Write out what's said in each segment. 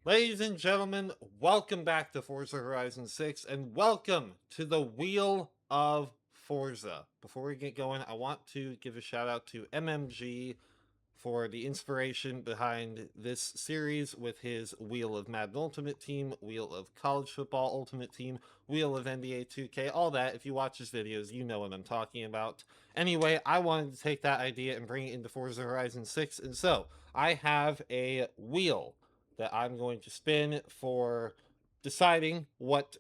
Ladies and gentlemen, welcome back to Forza Horizon 6 and welcome to the Wheel of Forza. Before we get going, I want to give a shout out to MMG for the inspiration behind this series with his Wheel of Madden Ultimate Team, Wheel of College Football Ultimate Team, Wheel of NBA 2K, all that. If you watch his videos, you know what I'm talking about. Anyway, I wanted to take that idea and bring it into Forza Horizon 6, and so I have a wheel that I'm going to spin for deciding what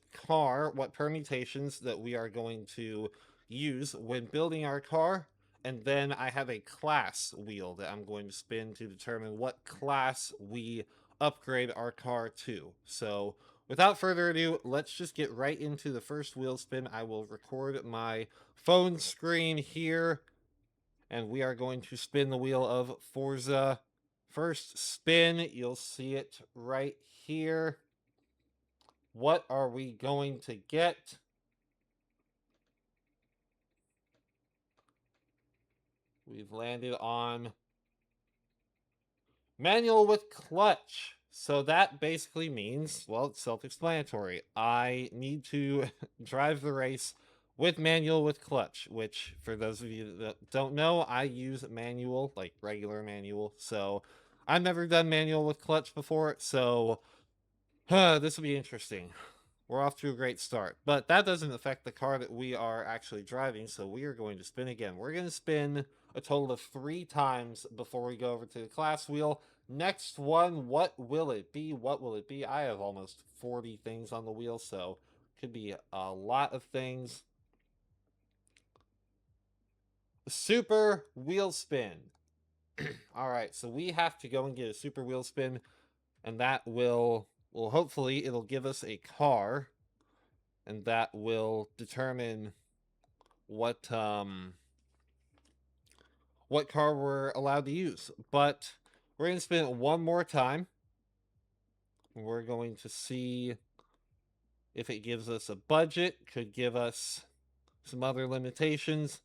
permutations that we are going to use when building our car. And then I have a class wheel that I'm going to spin to determine what class we upgrade our car to. So without further ado, let's just get right into the first wheel spin. I will record my phone screen here, and we are going to spin the wheel of Forza. First spin, you'll see it right here. What are we going to get? We've landed on manual with clutch. So that basically means, well, it's self-explanatory. I need to drive the race with manual with clutch, which for those of you that don't know, I use manual, like regular manual. So I've never done manual with clutch before, so this will be interesting. We're off to a great start, but that doesn't affect the car that we are actually driving, so we are going to spin again. We're going to spin a total of 3 times before we go over to the class wheel. Next one, what will it be? What will it be? I have almost 40 things on the wheel, so could be a lot of things. Super wheel spin. All right, so we have to go and get a super wheel spin, and that well, hopefully it'll give us a car, and that will determine what car we're allowed to use. But we're going to spin it one more time. We're going to see if it gives us a budget, could give us some other limitations.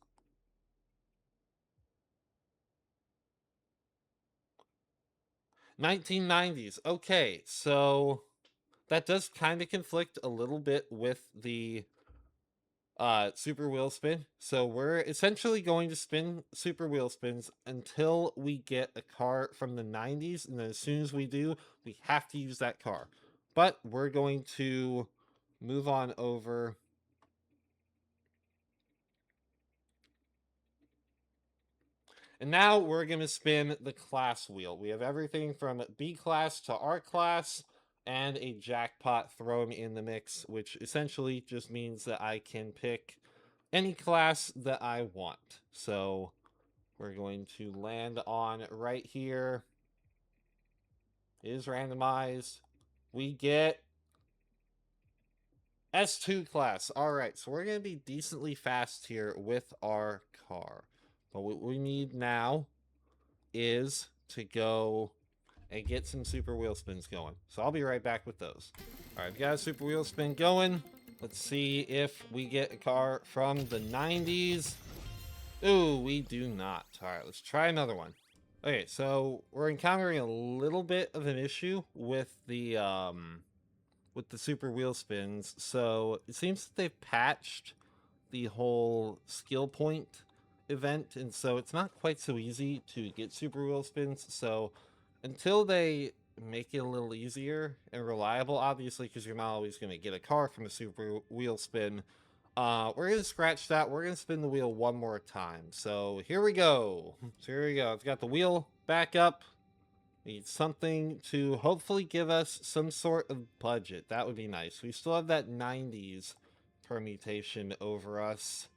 "1990s." Okay, so that does kind of conflict a little bit with the super wheel spin. So we're essentially going to spin super wheel spins until we get a car from the 90s, and then as soon as we do, we have to use that car. But we're going to move on over. And now we're going to spin the class wheel. We have everything from B class to R class and a jackpot thrown in the mix, which essentially just means that I can pick any class that I want. So we're going to land on right here. It is randomized. We get S2 class. All right, so we're going to be decently fast here with our car. But what we need now is to go and get some super wheel spins going. So I'll be right back with those. All right, we got a super wheel spin going. Let's see if we get a car from the 90s. Ooh, we do not. All right, let's try another one. Okay, so we're encountering a little bit of an issue with the super wheel spins. So it seems that they've patched the whole skill point event, and so it's not quite so easy to get super wheel spins. So until they make it a little easier and reliable, obviously, because you're not always going to get a car from a super wheel spin, we're going to scratch that. We're going to spin the wheel one more time. So here we go. So here we go. I've got the wheel back up. Need something to hopefully give us some sort of budget. That would be nice. We still have that 90s permutation over us.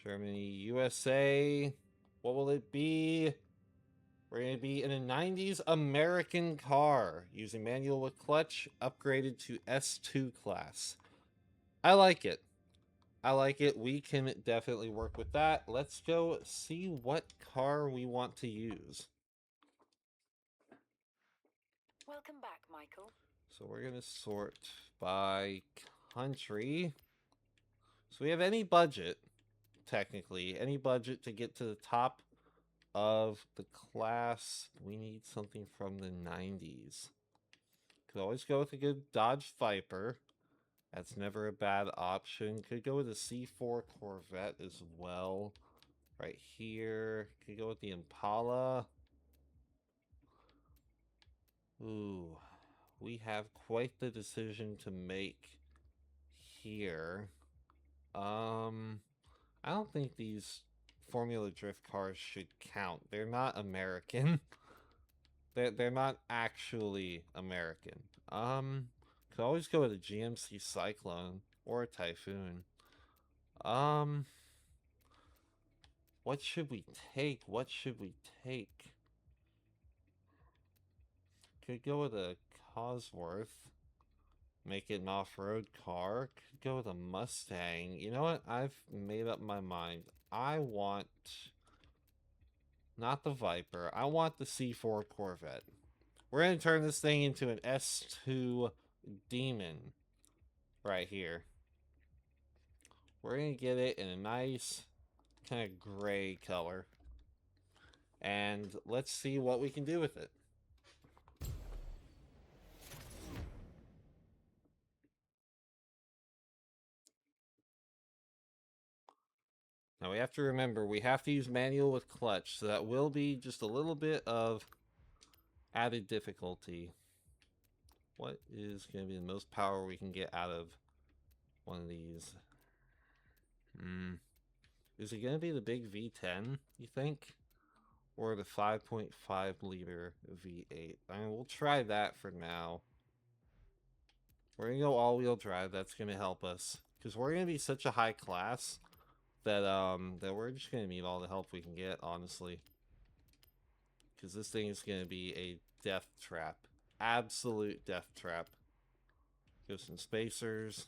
Germany, USA. What will it be? We're going to be in a 90s American car using manual with clutch, upgraded to S2 class. I like it. I like it. We can definitely work with that. Let's go see what car we want to use. Welcome back, Michael. So we're going to sort by country. So we have any budget, technically, any budget to get to the top of the class. We need something from the 90s. Could always go with a good Dodge Viper. That's never a bad option. Could go with a C4 Corvette as well. Right here. Could go with the Impala. Ooh, we have quite the decision to make here. I don't think these Formula Drift cars should count. They're not American. They're not actually American. Could always go with a GMC Cyclone or a Typhoon. Um, what should we take? What should we take? Could go with a Cosworth. Make it an off-road car. Could go with a Mustang. You know what? I've made up my mind. I want not the Viper. I want the C4 Corvette. We're going to turn this thing into an S2 Demon right here. We're going to get it in a nice kind of gray color. And let's see what we can do with it. Now we have to remember, we have to use manual with clutch, so that will be just a little bit of added difficulty. What is going to be the most power we can get out of one of these? Is it going to be the big V10, you think? Or the 5.5 liter V8? I mean, we'll try that for now. We're going to go all-wheel drive. That's going to help us. Because we're going to be such a high class that that we're just going to need all the help we can get, honestly. Because this thing is going to be a death trap. Absolute death trap. Go some spacers.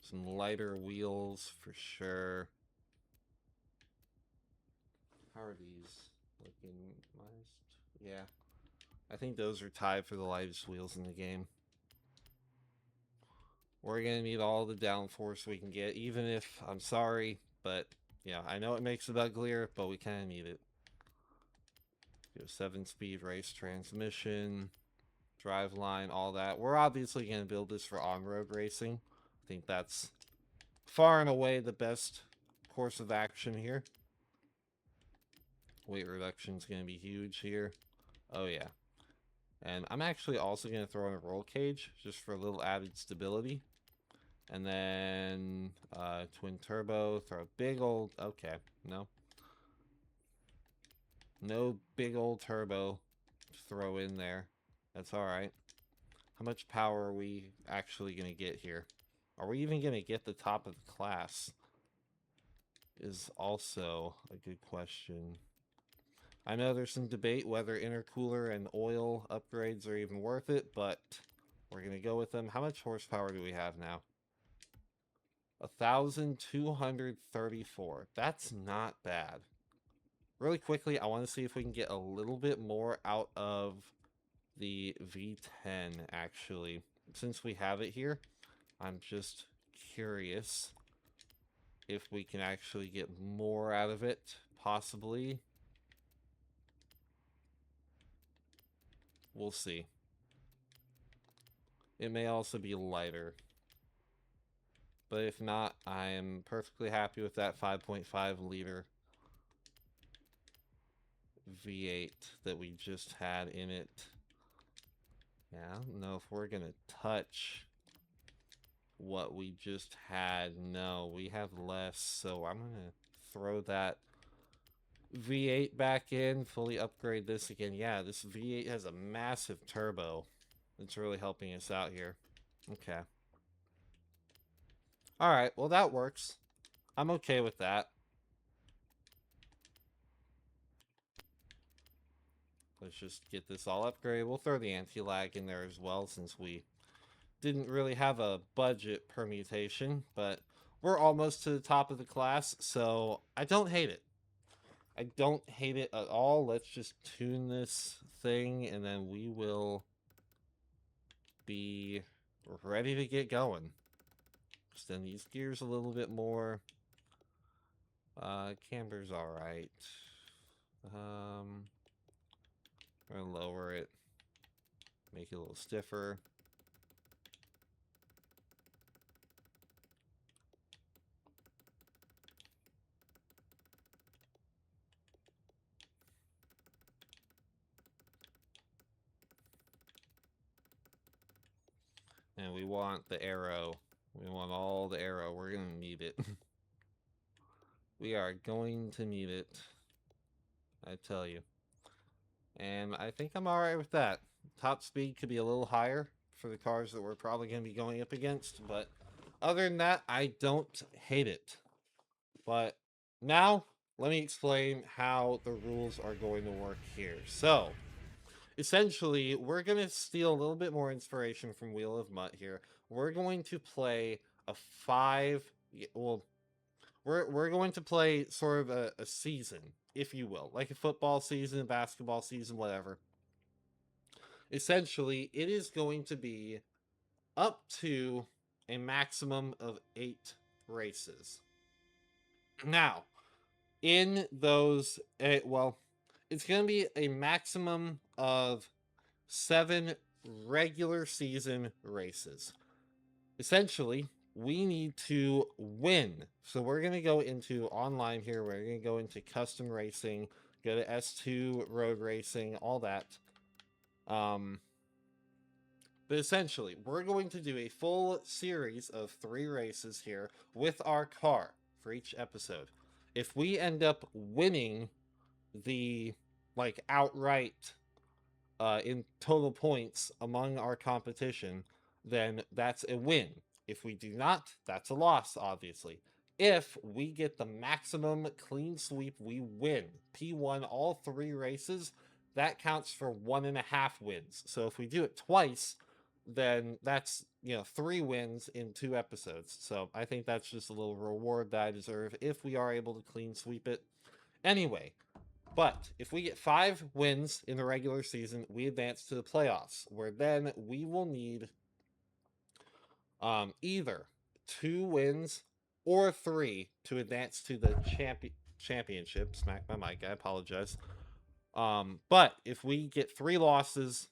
Some lighter wheels for sure. How are these looking? Yeah. I think those are tied for the lightest wheels in the game. We're going to need all the downforce we can get, even if, I'm sorry, but yeah, I know it makes it uglier, but we kind of need it. Go 7-speed race transmission, drive line, all that. We're obviously going to build this for on-road racing. I think that's far and away the best course of action here. Weight reduction is going to be huge here. Oh yeah. And I'm actually also going to throw in a roll cage just for a little added stability. And then twin turbo, throw a big old, okay, no. No big old turbo to throw in there. That's alright. How much power are we actually going to get here? Are we even going to get the top of the class? Is also a good question. I know there's some debate whether intercooler and oil upgrades are even worth it, but we're going to go with them. How much horsepower do we have now? 1,234. That's not bad. Really quickly, I want to see if we can get a little bit more out of the V10, actually. Since we have it here, I'm just curious if we can actually get more out of it, possibly. We'll see. It may also be lighter. But if not, I am perfectly happy with that 5.5 liter V8 that we just had in it. Yeah, I don't know if we're going to touch what we just had. No, we have less, so I'm going to throw that V8 back in, fully upgrade this again. Yeah, this V8 has a massive turbo. It's really helping us out here. Okay. Alright, well that works. I'm okay with that. Let's just get this all upgraded. We'll throw the anti-lag in there as well, since we didn't really have a budget permutation, but we're almost to the top of the class, so I don't hate it. I don't hate it at all. Let's just tune this thing, and then we will be ready to get going. Extend these gears a little bit more. Camber's alright. We're gonna lower it. make it a little stiffer. And we want the arrow. We want all the arrow. We're going to need it. We are going to need it. I tell you. And I think I'm alright with that. Top speed could be a little higher for the cars that we're probably going to be going up against. But other than that, I don't hate it. But now, let me explain how the rules are going to work here. So, essentially, we're going to steal a little bit more inspiration from Wheel of Mutt here. We're going to play a we're going to play sort of a season, if you will, like a football season, a basketball season, whatever. Essentially, it is going to be up to a maximum of 8 races. Now, in those, it's going to be a maximum of 7 regular season races. Essentially, we need to win. So we're going to go into online here. We're going to go into custom racing, go to S2 road racing, all that. But essentially, we're going to do a full series of 3 races here with our car for each episode. If we end up winning the, like, outright in total points among our competition, then that's a win. If we do not, that's a loss, obviously. If we get the maximum clean sweep, we win. P1 all 3 races, that counts for 1.5 wins. So if we do it twice, then that's, 3 wins in 2 episodes. So I think that's just a little reward that I deserve if we are able to clean sweep it. Anyway, but if we get 5 wins in the regular season, we advance to the playoffs, where then we will need either 2 wins or 3 to advance to the championship. Smack my mic, I apologize. But if we get 3 losses,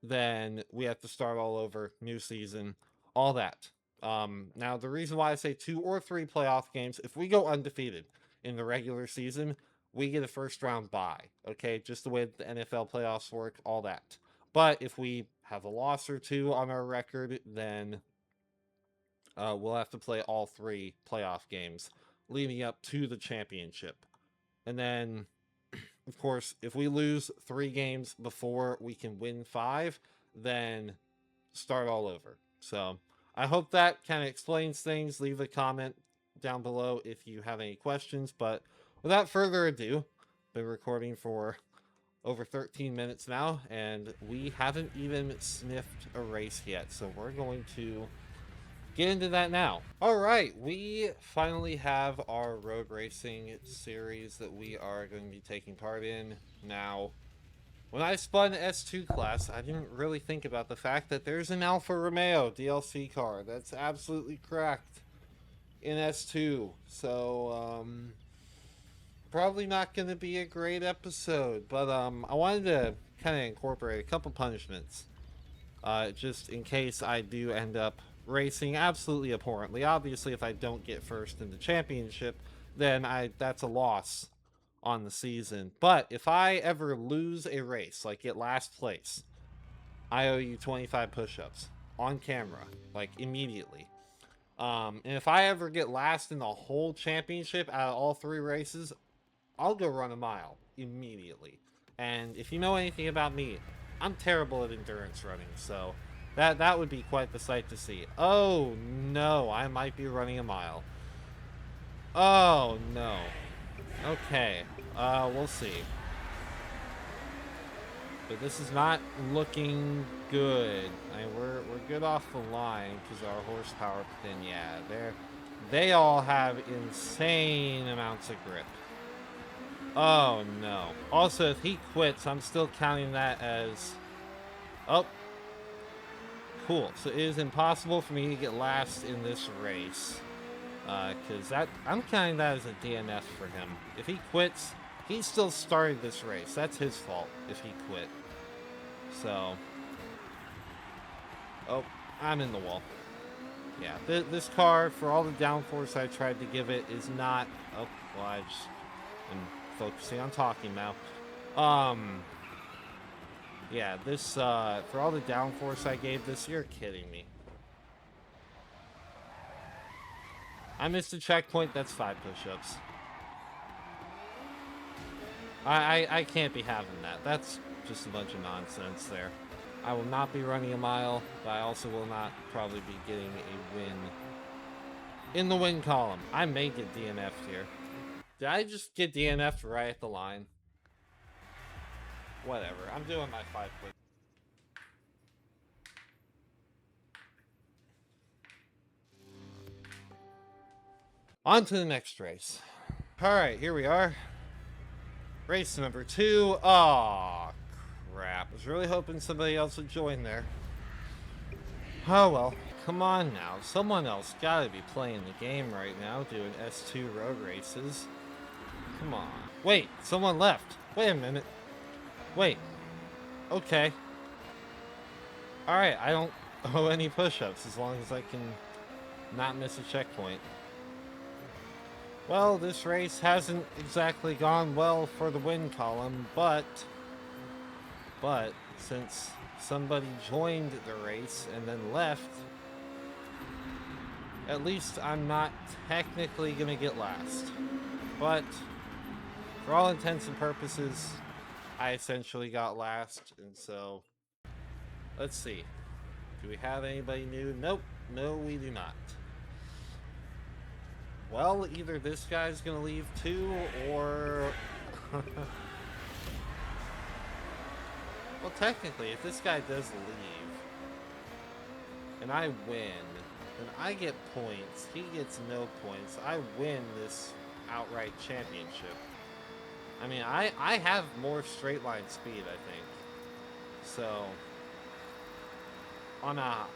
then we have to start all over, new season, all that. Now, the reason why I say 2 or 3 playoff games, if we go undefeated in the regular season, we get a first round bye, okay? Just the way the NFL playoffs work, all that. But if we have a loss or 2 on our record, then we'll have to play all 3 playoff games leading up to the championship. And then, of course, if we lose 3 games before we can win 5, then start all over. So I hope that kind of explains things. Leave a comment down below if you have any questions. But without further ado, been recording for over 13 minutes now, and we haven't even sniffed a race yet. So we're going to get into that now. All right, we finally have our road racing series that we are going to be taking part in. Now, when I spun S2 class, I didn't really think about the fact that there's an Alfa Romeo DLC car that's absolutely cracked in S2. So, probably not going to be a great episode, but I wanted to kind of incorporate a couple punishments, just in case I do end up racing absolutely abhorrently. Obviously, if I don't get first in the championship, then that's a loss on the season. But if I ever lose a race, like get last place, I owe you 25 push-ups on camera, like immediately. And if I ever get last in the whole championship out of all 3 races, I'll go run a mile immediately. And if you know anything about me, I'm terrible at endurance running, so that would be quite the sight to see. Oh no, I might be running a mile. Oh no. Okay, we'll see. But this is not looking good. I mean, we're good off the line because our horsepower, but then yeah, they all have insane amounts of grip. Oh no. Also, if he quits, I'm still counting that as... Oh. Cool. So it is impossible for me to get last in this race. Because I'm counting that as a DNF for him. If he quits, he still started this race. That's his fault if he quit. So, Oh, I'm in the wall. Yeah, this car, for all the downforce I tried to give it, is not... Oh, well, I just... I'm focusing on talking now. Yeah, this, for all the downforce I gave this, you're kidding me. I missed a checkpoint, that's 5 push-ups. I can't be having that. That's just a bunch of nonsense there. I will not be running a mile, but I also will not probably be getting a win in the win column. I may get DNF'd here. Did I just get DNF'd right at the line? Whatever. I'm doing my 5 quick. On to the next race. Alright, here we are. Race number 2. Aw, crap. I was really hoping somebody else would join there. Oh well. Come on now. Someone else gotta be playing the game right now, doing S2 road races. Come on. Wait, someone left. Wait a minute. Wait. Okay. Alright, I don't owe any push-ups as long as I can not miss a checkpoint. Well, this race hasn't exactly gone well for the win column, but since somebody joined the race and then left, at least I'm not technically gonna get last. But for all intents and purposes, I essentially got last, and so let's see. Do we have anybody new? Nope. No, we do not. Well, either this guy's gonna leave too, or... Well, technically, if this guy does leave, and I win, then I get points, he gets no points, I win this outright championship. I mean, I have more straight line speed, I think. So, on a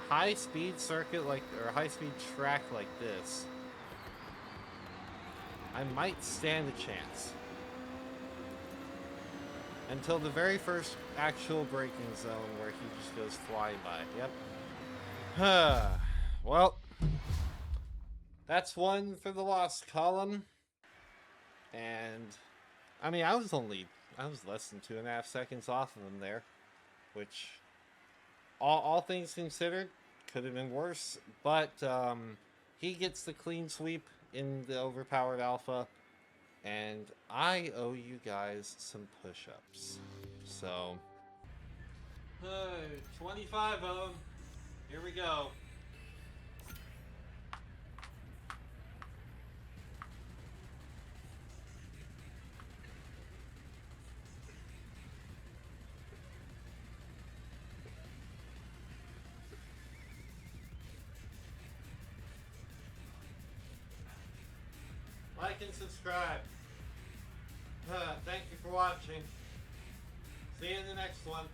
high-speed circuit, like, or a high-speed track like this, I might stand a chance. Until the very first actual braking zone where he just goes flying by. Yep. Well, that's one for the lost column. And, I mean, I was less than 2.5 seconds off of him there. Which, all things considered, could have been worse. But, he gets the clean sweep in the overpowered alpha, and I owe you guys some push-ups. So, 25 of them. Here we go. Like and subscribe. Thank you for watching. See you in the next one.